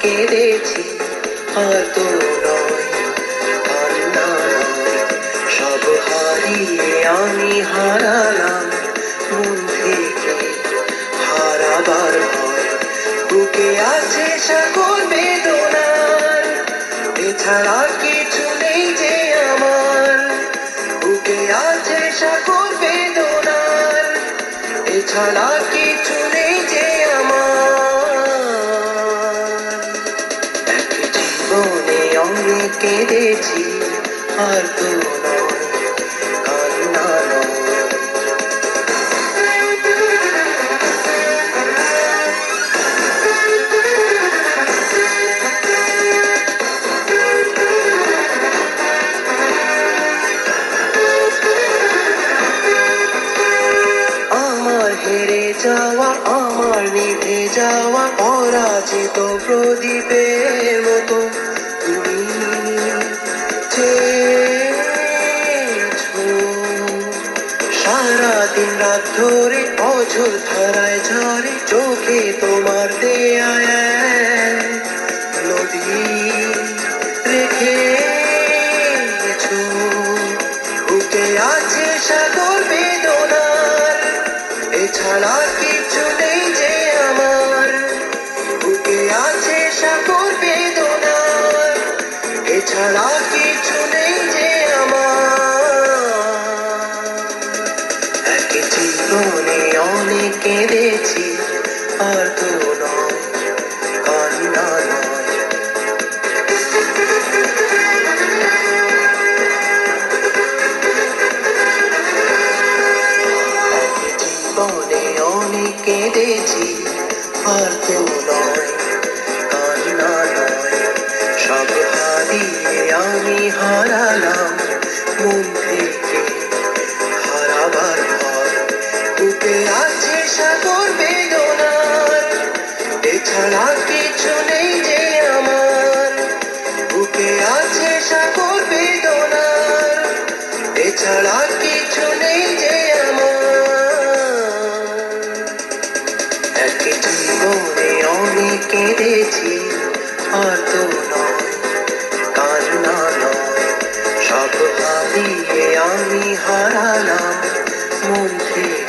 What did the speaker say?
কেঁদেছি আর তো নয়, কান্না নয়, সব হারিয়ে আমি হারালাম মন থেকে হারাবার ভয়। বুকে আছে সকল বেদনার, এছাড়া কিছু নেই যে আমার। বুকে আছে সকল বেদনার, এছাড়া কিছু নেই যে অনেক কেঁদেছি আর তো নয়, কান্না নয়। আমার হেরে যাওয়া, আমার নিভে যাওয়া পরাজিত প্রদীপের মতো তুমি সারাদিন রাত ধরে অঝোর ধারায় ঝরে, চোখে তোমার দেয়া নদী রেখেছো। বুকে আছে সাগর বেদনার, এছাড়া কিছু নেই যে আমার। বুকে আছে সাগর বেদনার, এছাড়া কিছু নেই যে জীবনে অনেক কেঁদেছি আর তো নয়, কান্না নয়। জীবনে অনেক কেঁদেছি আর তো নয়, কান্না নয়। সব হারিয়ে আমি হারালাম মন থেকে হারাবার ভয়। বুকে আছে সাগর বেদনার, এছাড়া কিছু নেই যে আমার। বুকে আছে সাগর বেদনার, এছাড়া কিছু নেই যে এক জীবনে অনেক কেঁদেছি আর তো নয়, কান্না নয়। সব হারিয়ে আমি হারালাম মন থেকে